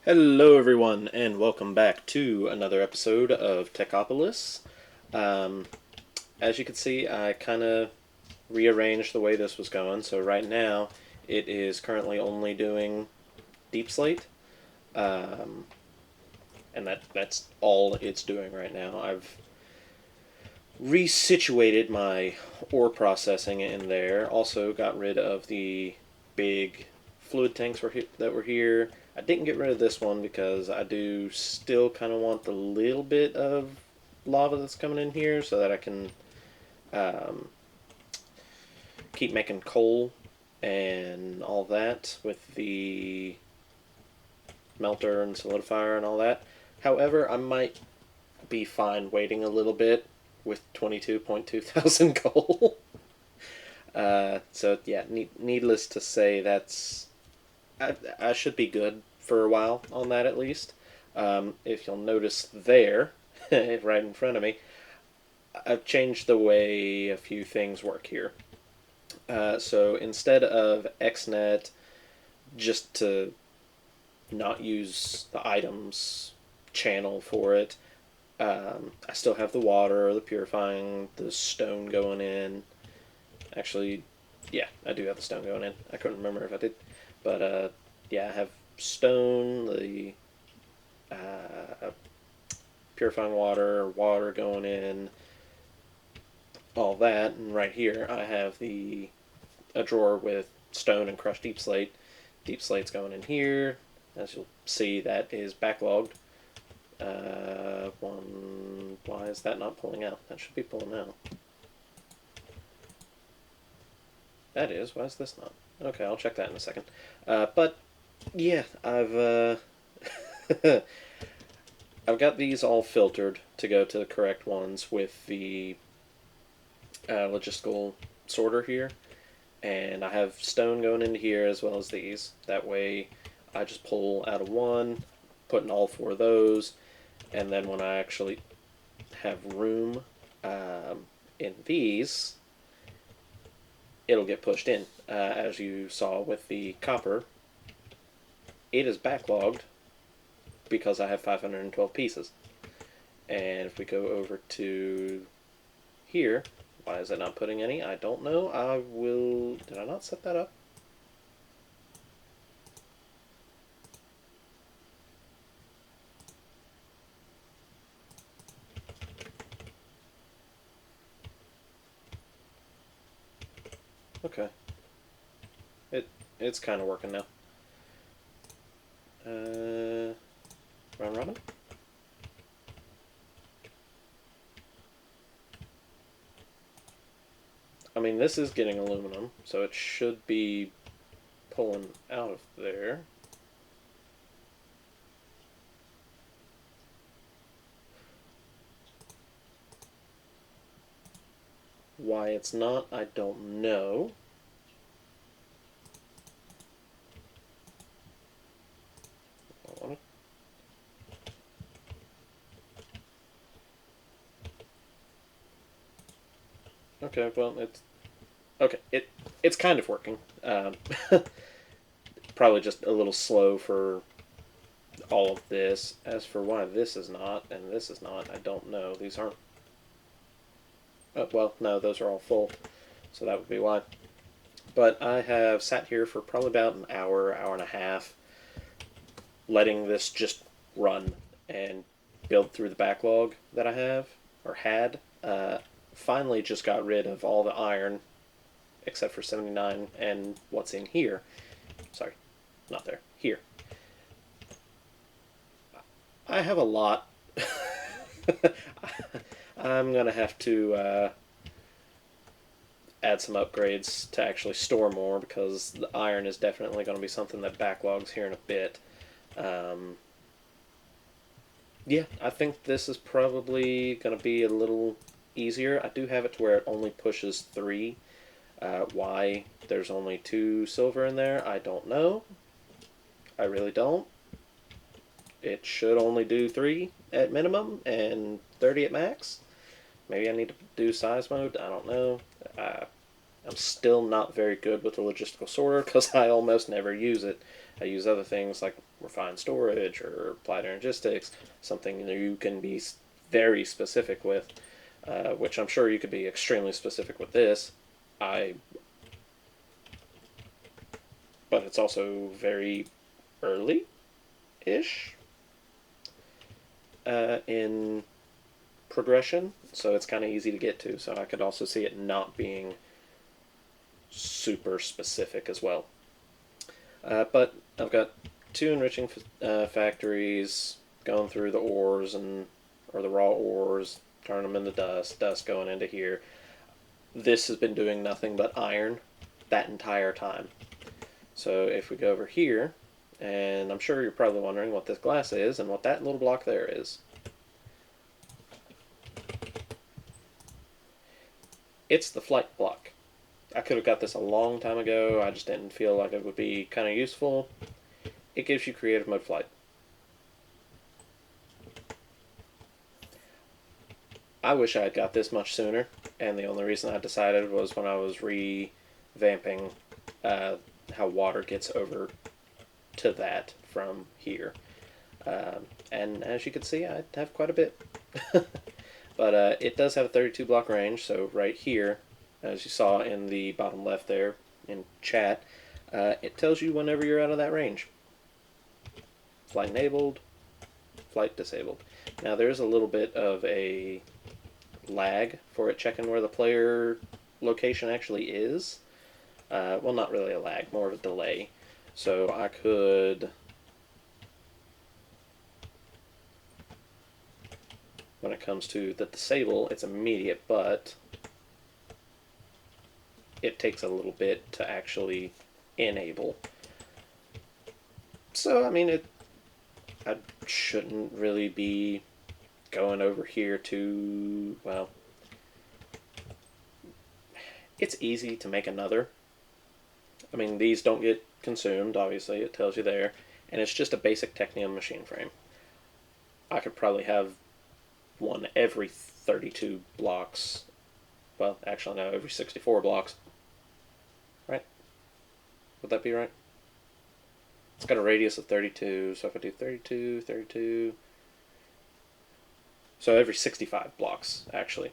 Hello, everyone, and welcome back to another episode of Techopolis. Um, as you can see, I kind of rearranged the way this was going, so right now it is currently only doing deep slate, um, and that's all it's doing right now. I've resituated my ore processing in there. Also, got rid of the big fluid tanks that were here. I didn't get rid of this one because I do still kind of want the little bit of lava that's coming in here so that I can um, keep making coal and all that with the melter and solidifier and all that. However, I might be fine waiting a little bit with 22.2 thousand coal. So yeah, needless to say, I should be good for a while on that at least. If you'll notice there, right in front of me, I've changed the way a few things work here. So instead of XNet, just to not use the items channel for it, I still have the water, the purifying, the stone going in. Actually, yeah, I do have the stone going in. I couldn't remember if I did. But yeah, I have stone, the uh, purifying water, water going in, all that. And right here, I have a drawer with stone and crushed deep slate. Deep slate's going in here. As you'll see, that is backlogged. Why is that not pulling out? That should be pulling out. That is. Why is this not? Okay, I'll check that in a second. But yeah, I've got these all filtered to go to the correct ones with the logistical sorter here, and I have stone going into here as well as these. That way, I just pull out of one, put in all four of those, and then when I actually have room in these, it'll get pushed in. As you saw with the copper, it is backlogged because I have 512 pieces. And if we go over to here, why is it not putting any? I don't know. I will... Did I not set that up? Okay. It's kind of working now. Round robin? I mean, this is getting aluminum, so it should be pulling out of there. Why it's not, I don't know. Okay, well, it's okay. It's kind of working. Probably just a little slow for all of this. As for why this is not and this is not, I don't know. These aren't. Oh, well, no, those are all full, so that would be why. But I have sat here for probably about an hour, hour and a half, letting this just run and build through the backlog that I have or had. Finally, just got rid of all the iron except for 79 and what's in here. Sorry, not there. Here. I have a lot. I'm going to have to add some upgrades to actually store more because the iron is definitely going to be something that backlogs here in a bit. Um, yeah, I think this is probably going to be a little easier. I do have it to where it only pushes 3. Why there's only 2 silver in there, I don't know. I really don't. It should only do 3 at minimum and 30 at max. Maybe I need to do size mode. I don't know. I'm still not very good with the logistical sorter because I almost never use it. I use other things like refined storage or applied energistics, something that you can be very specific with, which I'm sure you could be extremely specific with this. I, but it's also very early-ish in progression, so it's kind of easy to get to. So I could also see it not being super specific as well. But I've got two enriching factories going through the ores or the raw ores, turning them into dust going into here. This has been doing nothing but iron that entire time. So if we go over here, and I'm sure you're probably wondering what this glass is and what that little block there is. It's the flight block. I could have got this a long time ago. I just didn't feel like it would be kind of useful. It gives you creative mode flight. I wish I had got this much sooner, and the only reason I decided was when I was revamping how water gets over to that from here. And as you can see, I have quite a bit. But it does have a 32 block range, so right here, as you saw in the bottom left there in chat, it tells you whenever you're out of that range. Flight enabled, flight disabled. Now there's a little bit of a lag for it checking where the player location actually is. Well, not really a lag, more of a delay. So I could, when it comes to the disable, it's immediate, but it takes a little bit to actually enable. So, I mean, I shouldn't really be going over here to, well, it's easy to make another. I mean, these don't get consumed, obviously, it tells you there, and it's just a basic Technium machine frame. I could probably have one every 32 blocks. Well, actually, no, every 64 blocks. Right? Would that be right? It's got a radius of 32, so if I do 32, 32... So every 65 blocks, actually,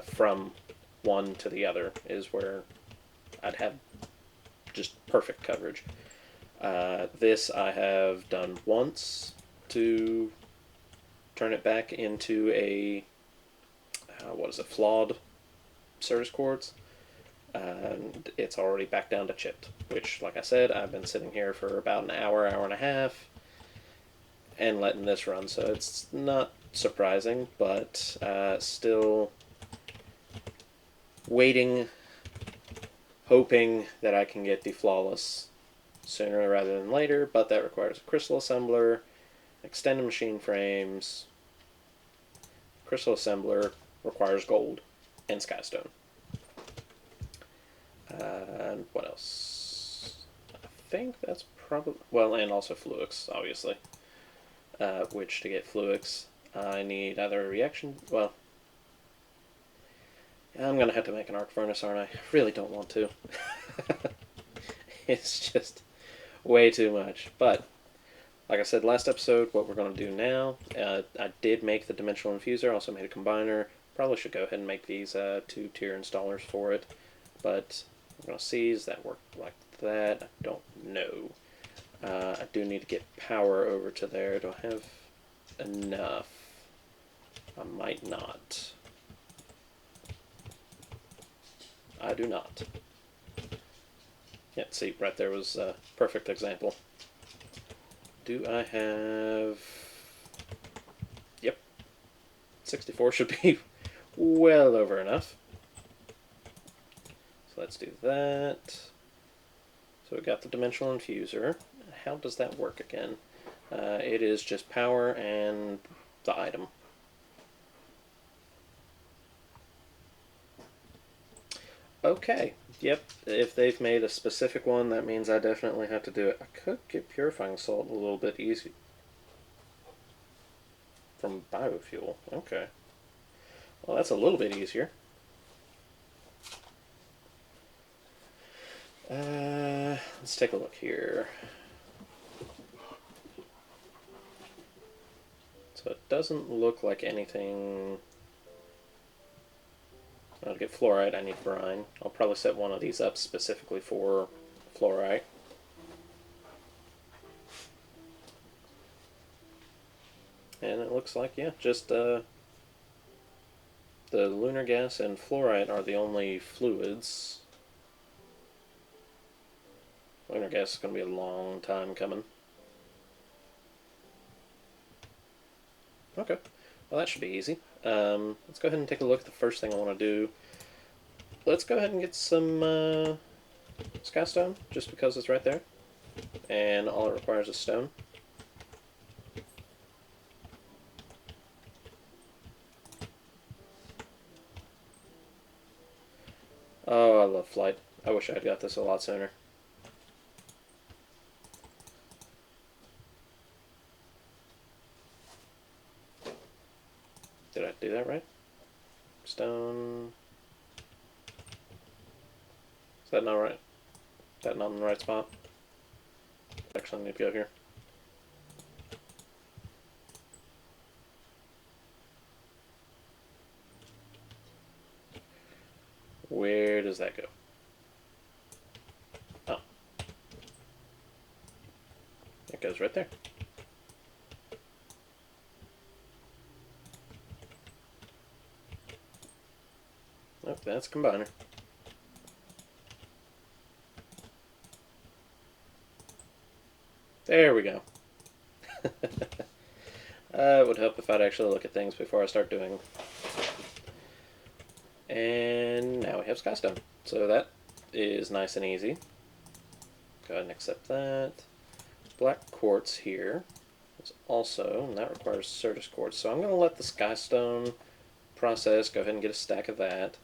from one to the other is where I'd have just perfect coverage. This I have done once to turn it back into a, flawed Certus quartz. And it's already back down to chipped, which, like I said, I've been sitting here for about an hour, hour and a half, and letting this run, so it's not surprising, but still waiting, hoping that I can get the flawless sooner rather than later, but that requires a crystal assembler, extended machine frames. Crystal assembler requires gold and skystone. And what else? I think that's probably, well, and also fluix, obviously. Which to get fluix, I need either a reaction, well, I'm going to have to make an arc furnace, aren't I? I really don't want to. It's just way too much. But, like I said last episode, what we're going to do now, I did make the dimensional infuser, also made a combiner. Probably should go ahead and make these 2-tier installers for it. But we're going to see, does that work like that? I don't know. I do need to get power over to there. Do I have enough? I might not. I do not. Yeah, see, right there was a perfect example. Do I have... Yep. 64 should be well over enough. So let's do that. So we got the dimensional infuser. How does that work again? It is just power and the item. Okay, yep, if they've made a specific one, that means I definitely have to do it. I could get purifying salt a little bit easy. From biofuel, okay. Well, that's a little bit easier. Let's take a look here. So it doesn't look like anything. To get fluorite, I need brine. I'll probably set one of these up specifically for fluorite. And it looks like, yeah, just the lunar gas and fluorite are the only fluids. Lunar gas is going to be a long time coming. Okay, well that should be easy. Let's go ahead and take a look at the first thing I want to do. Let's go ahead and get some skystone, just because it's right there. And all it requires is stone. Oh, I love flight. I wish I had got this a lot sooner. Did I do that right? Stone. Is that not right? Is that not in the right spot? Actually, I need to go here. Where does that go? Oh. It goes right there. Oh, that's a combiner. There we go. It would help if I'd actually look at things before I start doing. And now we have skystone. So that is nice and easy. Go ahead and accept that. Black quartz here is also, and that requires Certus quartz. So I'm going to let the skystone process, go ahead and get a stack of that.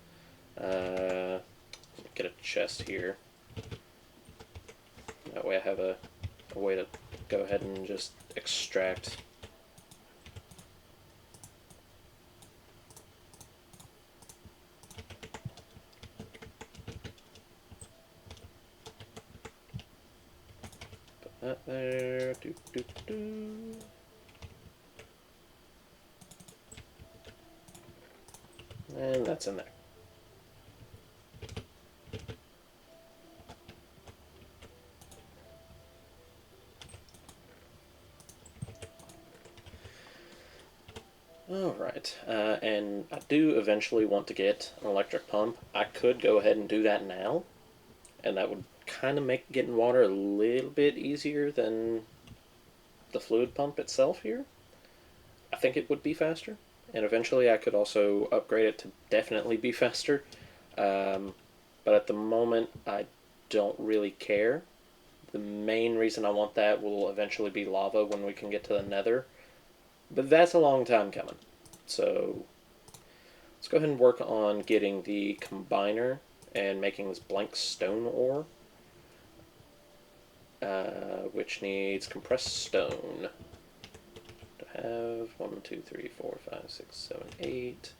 Get a chest here. That way I have a way to go ahead and just extract. Put that there. Doo, doo, doo. And that's in there. Alright, and I do eventually want to get an electric pump. I could go ahead and do that now, and that would kind of make getting water a little bit easier than the fluid pump itself here. I think it would be faster, and eventually I could also upgrade it to definitely be faster. But at the moment, I don't really care. The main reason I want that will eventually be lava when we can get to the nether. But that's a long time coming. So let's go ahead and work on getting the combiner and making this blank stone ore, which needs compressed stone. To have 1, 2, 3, 4, 5, 6, 7, 8.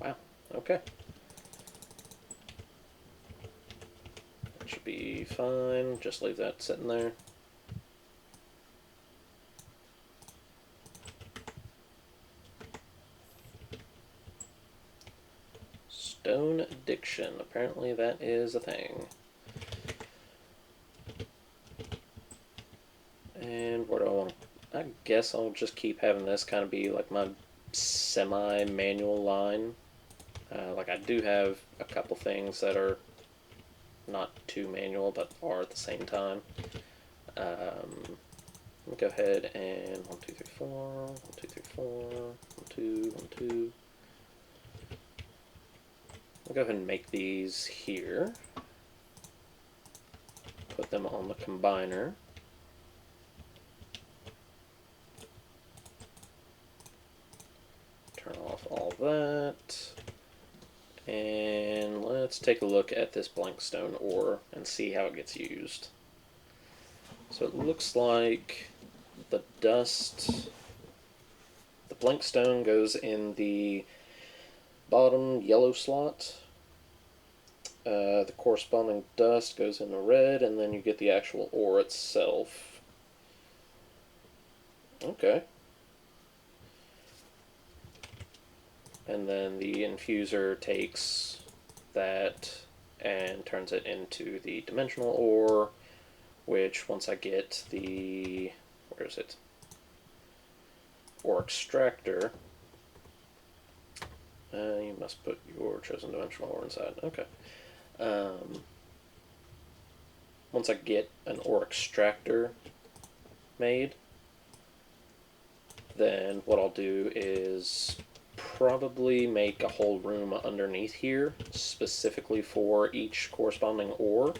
Wow, okay. That should be fine. Just leave that sitting there. Stone addiction. Apparently that is a thing. And where do I want to... I guess I'll just keep having this kind of be like my semi-manual line. Like I do have a couple things that are not too manual, but are at the same time. Let me go ahead and 1, 2, 3, 4, 1, 2, 3, 4, 1, 2, 1, 2. I'll go ahead and make these here. Put them on the combiner. Turn off all that. And let's take a look at this blank stone ore and see how it gets used. So it looks like the dust, the blank stone goes in the bottom yellow slot, The corresponding dust goes into red, and then you get the actual ore itself. Okay. And then the infuser takes that and turns it into the dimensional ore, which once I get the, where is it? Ore extractor. You must put your chosen dimensional ore inside. Okay. Once I get an ore extractor made, then what I'll do is probably make a whole room underneath here specifically for each corresponding ore.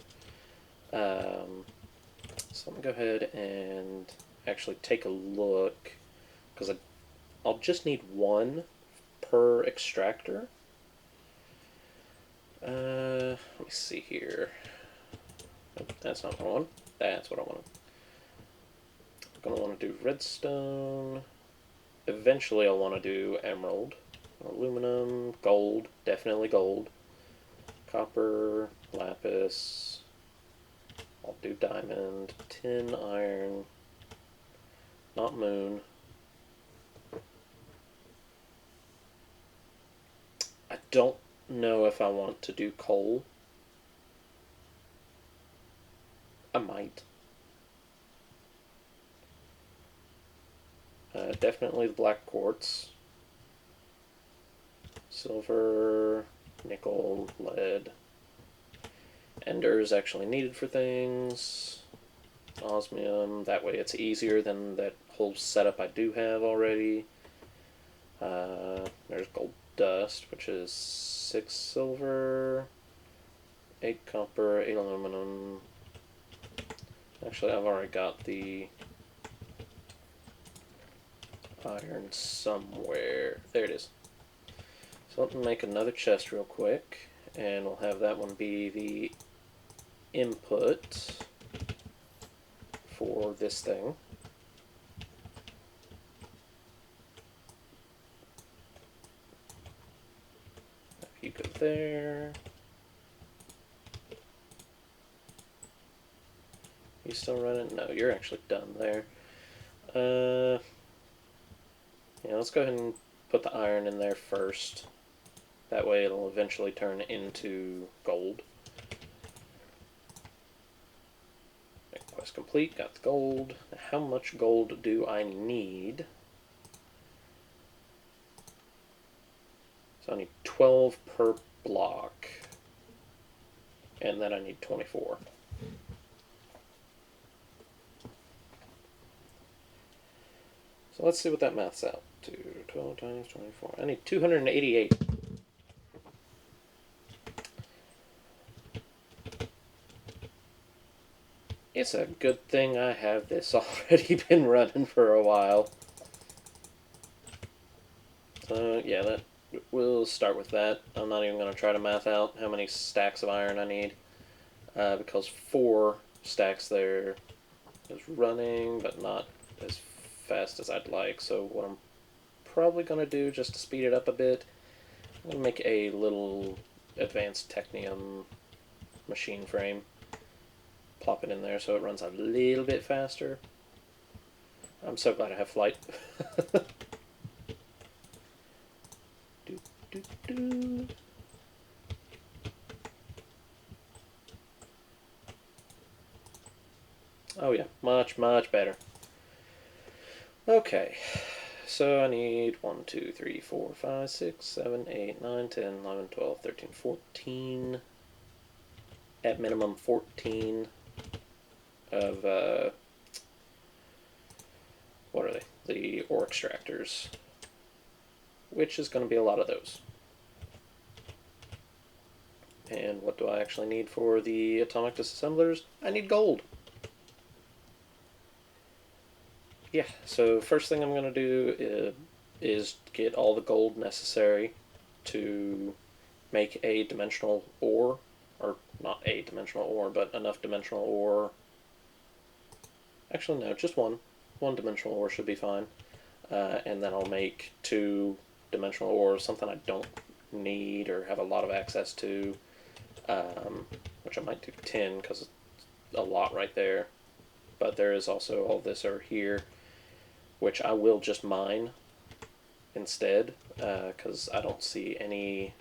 So let me go ahead and actually take a look, because I'll just need one per extractor. Let me see here. Nope, that's not what I want. That's what I want. I'm going to want to do redstone. Eventually I'll want to do emerald. Aluminum, gold, definitely gold. Copper, lapis. I'll do diamond, tin, iron, not moon. I don't know if I want to do coal. I might. Definitely the black quartz. Silver, nickel, lead. Ender is actually needed for things. Osmium, that way it's easier than that whole setup I do have already. There's gold dust, which is 6 silver, 8 copper, 8 aluminum. Actually, I've already got the iron somewhere. There it is. So let me make another chest real quick, and we'll have that one be the input for this thing. You go there. You still running? No, you're actually done there. Yeah, let's go ahead and put the iron in there first. That way it'll eventually turn into gold. Quest complete, got the gold. How much gold do I need? So I need 12 per block. And then I need 24. So let's see what that maths out to. 12 times 24. I need 288. It's a good thing I have this already been running for a while. So yeah, that we'll start with that. I'm not even going to try to math out how many stacks of iron I need, because 4 stacks there is running, but not as fast as I'd like. So what I'm probably going to do, just to speed it up a bit, I'm going to make a little advanced technium machine frame. Plop it in there so it runs a little bit faster. I'm so glad I have flight. do, do, do. Oh yeah, much, much better. Okay, so I need 1, 2, 3, 4, 5, 6, 7, 8, 9, 10, 11, 12, 13, 14. At minimum 14 of, what are they? The ore extractors, which is going to be a lot of those. And what do I actually need for the atomic disassemblers? I need gold. Yeah, so first thing I'm going to do is get all the gold necessary to make a dimensional ore, or not a dimensional ore, but enough dimensional ore. Actually, no, just one. One dimensional ore should be fine. And then I'll make 2 dimensional ores, something I don't need or have a lot of access to. which I might do 10 because it's a lot right there. But there is also all this over here, which I will just mine instead, because I don't see any.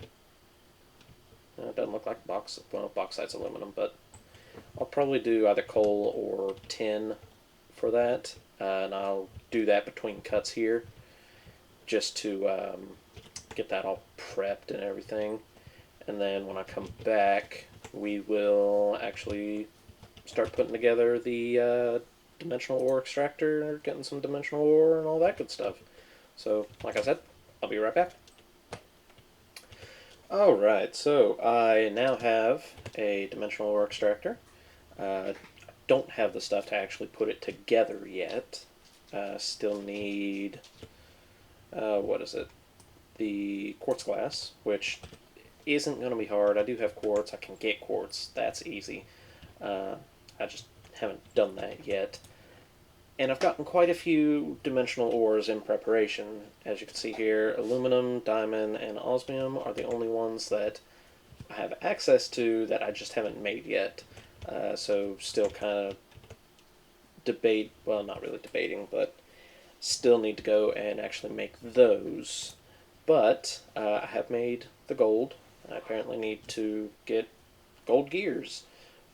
It doesn't look like bauxite's aluminum, but I'll probably do either coal or tin for that, and I'll do that between cuts here, just to get that all prepped and everything. And then when I come back, we will actually start putting together the dimensional ore extractor, getting some dimensional ore and all that good stuff. So, like I said, I'll be right back. Alright, so I now have a dimensional ore extractor. I don't have the stuff to actually put it together yet. Still need, what is it? The quartz glass, which isn't going to be hard. I do have quartz. I can get quartz. That's easy. I just haven't done that yet. And I've gotten quite a few dimensional ores in preparation. As you can see here, aluminum, diamond, and osmium are the only ones that I have access to that I just haven't made yet. So still kind of well, not really debating, but still need to go and actually make those. But I have made the gold. I apparently need to get gold gears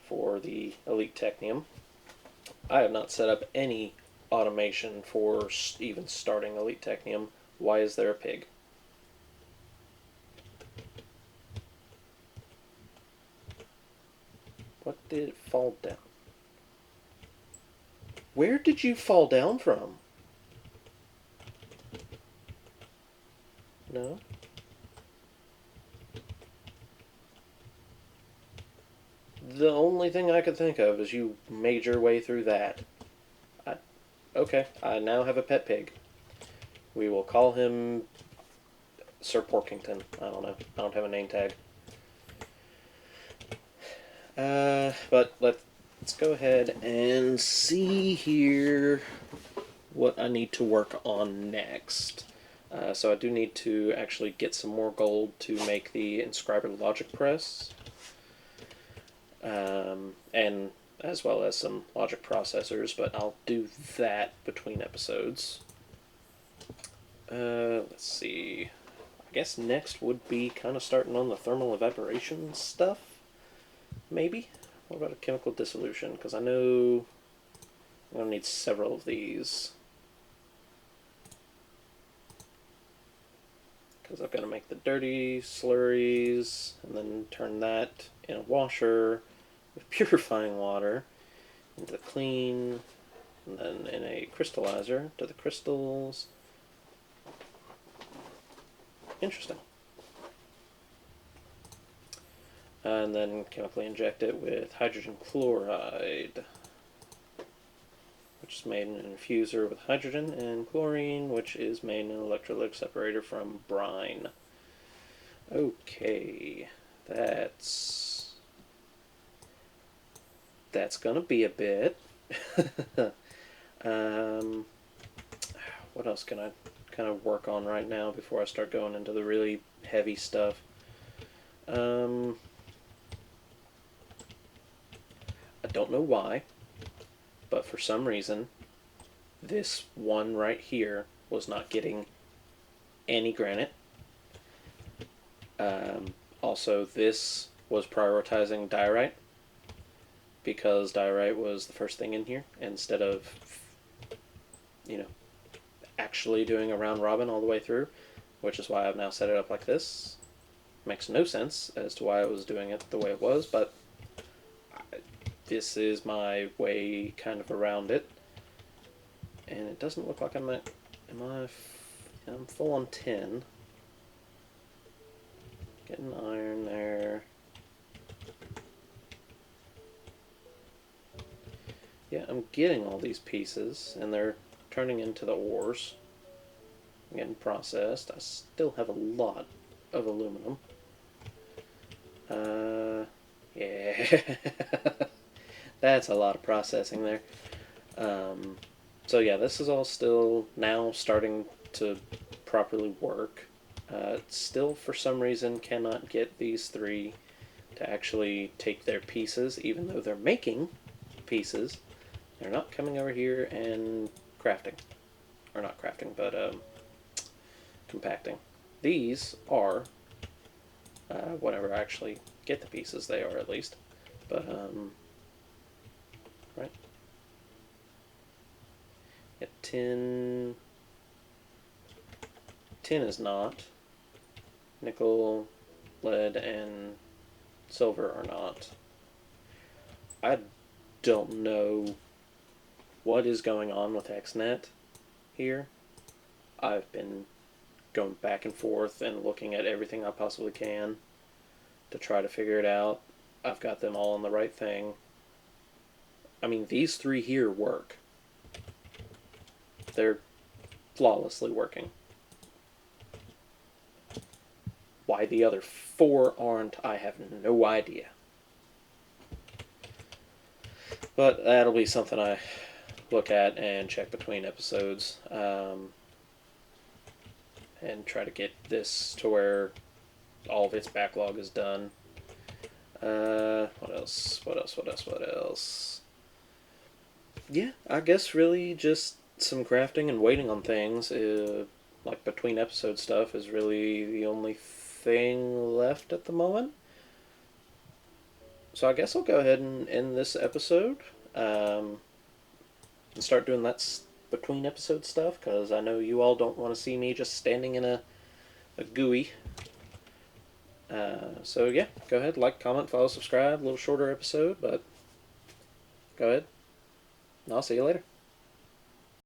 for the Elite Technium. I have not set up any automation for even starting Elite Technium. Why is there a pig? What did it fall down? Where did you fall down from? No? The only thing I could think of is you made your way through that. Okay, I now have a pet pig. We will call him Sir Porkington. I don't know. I don't have a name tag. But let's go ahead and see here what I need to work on next. So I do need to actually get some more gold to make the inscriber logic press. And as well as some logic processors, but I'll do that between episodes. Let's see. I guess next would be kind of starting on the thermal evaporation stuff, maybe? What about a chemical dissolution? Because I know I'm going to need several of these. Because I've got to make the dirty slurries, and then turn that in a washer with purifying water into the clean, and then in a crystallizer to the crystals. Interesting. And then chemically inject it with hydrogen chloride, which is made in an infuser with hydrogen, and chlorine, which is made in an electrolytic separator from brine. Okay, that's gonna be a bit. What else can I kind of work on right now before I start going into the really heavy stuff? I don't know why, but for some reason, this one right here was not getting any granite. Also, this was prioritizing diorite because diorite was the first thing in here instead of, actually doing a round robin all the way through, which is why I've now set it up like this. Makes no sense as to why I was doing it the way it was, but this is my way kind of around it. And it doesn't look like I'm full on tin. Getting iron there. Yeah, I'm getting all these pieces, and they're turning into the ores. Getting processed. I still have a lot of aluminum. Yeah. That's a lot of processing there. So yeah, this is all still now starting to properly work. Still, for some reason, cannot get these three to actually take their pieces, even though they're making pieces. They're not coming over here and crafting. Or not crafting, but compacting. These are, whenever I actually get the pieces, they are at least. But, right? Yeah, tin is not. Nickel, lead, and silver are not. I don't know what is going on with XNet here. I've been going back and forth and looking at everything I possibly can to try to figure it out. I've got them all on the right thing. I mean, these three here work. They're flawlessly working. Why the other four aren't, I have no idea. But that'll be something I look at and check between episodes, and try to get this to where all of its backlog is done. What else? Yeah, I guess really just some crafting and waiting on things. Like between episode stuff is really the only thing left at the moment. So I guess I'll go ahead and end this episode, and start doing that between episode stuff, because I know you all don't want to see me just standing in a GUI. So yeah, go ahead, like, comment, follow, subscribe. A little shorter episode, but go ahead. And I'll see you later.